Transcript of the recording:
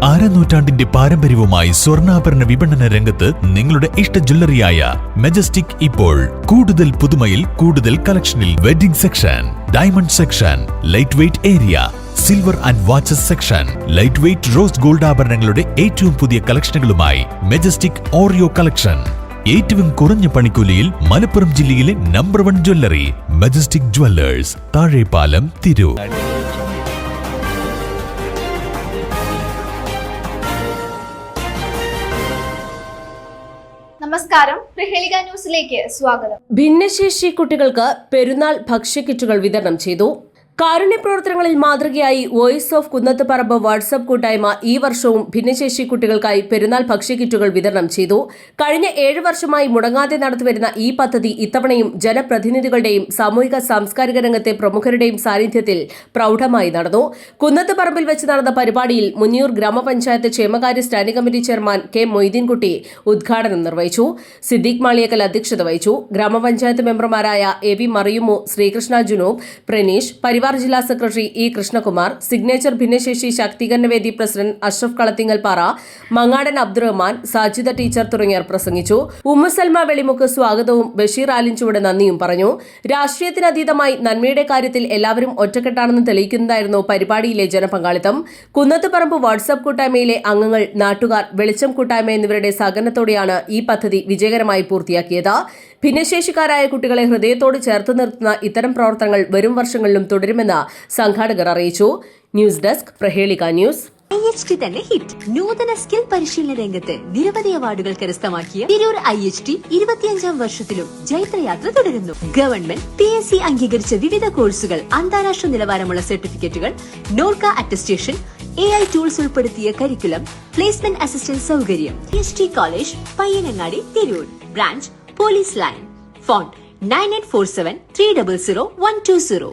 അരനൂറ്റാണ്ടിന്റെ പാരമ്പര്യവുമായി സ്വർണ്ണാഭരണ വിപണന രംഗത്ത് നിങ്ങളുടെ ഇഷ്ട ജ്വല്ലറിയായ മെജസ്റ്റിക് ഇപ്പോൾ കൂടുതൽ പുതുമയിൽ കൂടുതൽ കളക്ഷനിൽ wedding section, diamond section, lightweight area, silver and watches section, lightweight rose gold ആഭരണങ്ങളുടെ ഏറ്റവും പുതിയ കളക്ഷനുകളുമായി മെജസ്റ്റിക് ഓറിയോ കളക്ഷൻ. ഏറ്റവും കുറഞ്ഞ പണിക്കൂലിയിൽ മലപ്പുറം ജില്ലയിലെ number 1 jewellery majestic Jewellers, Thazhepalam, Tirur. നമസ്കാരം, പ്രഹേളിക ന്യൂസിലേക്ക് സ്വാഗതം. ഭിന്നശേഷി കുട്ടികൾക്ക് പെരുന്നാൾ ഭക്ഷ്യക്കിറ്റുകൾ വിതരണം ചെയ്തു. കാരുണ്യ പ്രവർത്തനങ്ങളിൽ മാതൃകയായി വോയിസ് ഓഫ് കുന്നത്തുപറമ്പ് വാട്സ്ആപ്പ് കൂട്ടായ്മ ഈ വർഷവും ഭിന്നശേഷി കുട്ടികൾക്കായി പെരുന്നാൾ ഭക്ഷ്യക്കിറ്റുകൾ വിതരണം ചെയ്തു. കഴിഞ്ഞ 7 വർഷമായി മുടങ്ങാതെ നടത്തിവരുന്ന ഈ പദ്ധതി ഇത്തവണയും ജനപ്രതിനിധികളുടെയും സാമൂഹിക സാംസ്കാരിക രംഗത്തെ പ്രമുഖരുടെയും സാന്നിധ്യത്തിൽ പ്രൗഢമായി നടന്നു. കുന്നത്തുപറമ്പിൽ വെച്ച് നടന്ന പരിപാടിയിൽ മുന്നിയൂർ ഗ്രാമപഞ്ചായത്ത് ക്ഷേമകാര്യ standing committee chairman K Moideenkutty ഉദ്ഘാടനം നിർവഹിച്ചു. സിദ്ദീഖ് മാളിയേക്കൽ അധ്യക്ഷത വഹിച്ചു. ഗ്രാമപഞ്ചായത്ത് മെമ്പർമാരായ എ വി മറിയുമു, ശ്രീകൃഷ്ണ ജുനൂബ്, പ്രനീഷ്, പരിവാർ ജില്ലാ സെക്രട്ടറി ഇ കൃഷ്ണകുമാർ, സിഗ്നേച്ചർ ഭിന്നശേഷി ശാക്തീകരണ വേദി പ്രസിഡന്റ് അഷ്റഫ് കളത്തിങ്ങൽപ്പാറ, മങ്ങാടൻ അബ്ദുറഹ്മാൻ, സാജിദ ടീച്ചർ തുടങ്ങിയവർ പ്രസംഗിച്ചു. ഉമ്മുസൽമ വെളിമുക്ക് സ്വാഗതവും ബഷീർ ആലിൻചുവട് നന്ദിയും പറഞ്ഞു. രാഷ്ട്രീയത്തിനതീതമായി നന്മയുടെ കാര്യത്തിൽ എല്ലാവരും ഒറ്റക്കെട്ടാണെന്ന് തെളിയിക്കുന്നതായിരുന്നു പരിപാടിയിലെ ജനപങ്കാളിത്തം. കുന്നത്തുപറമ്പ് വാട്സ്ആപ്പ് കൂട്ടായ്മയിലെ അംഗങ്ങൾ, നാട്ടുകാർ, വെളിച്ചം കൂട്ടായ്മ എന്നിവരുടെ സഹകരണത്തോടെയാണ് ഈ പദ്ധതി വിജയകരമായി പൂർത്തിയാക്കിയത്. ഭിന്നശേഷിക്കാരായ കുട്ടികളെ ഹൃദയത്തോട് ചേർത്ത് നിർത്തുന്ന ഇത്തരം പ്രവർത്തനങ്ങൾ വരും വർഷങ്ങളിലും തുടരുമെന്ന് സംഘാടകർ അറിയിച്ചു. News desk, Prahelika news. IHT തന്നെ ഹിറ്റ്. നൂതന സ്കിൽ പരിശീലന രംഗത്ത് നിരവധി അവാർഡുകൾ കരസ്ഥമാക്കിയ തിരൂർ IHT 25ാം വർഷത്തിലും ജൈത്രയാത്ര തുടരുന്നു. ഗവൺമെന്റ് PSC അംഗീകരിച്ച വിവിധ കോഴ്സുകൾ, അന്താരാഷ്ട്ര നിലവാരമുള്ള സർട്ടിഫിക്കറ്റുകൾ, നോർക്ക അറ്റസ്റ്റേഷൻ, AI ടൂൾസ് ഉൾപ്പെടുത്തിയ കരിക്കുലം, പ്ലേസ്മെന്റ് അസിസ്റ്റന്റ് സൗകര്യം. IHT college, Payyanangadi, Tirur. Branch police line. Phone 9847 300 120.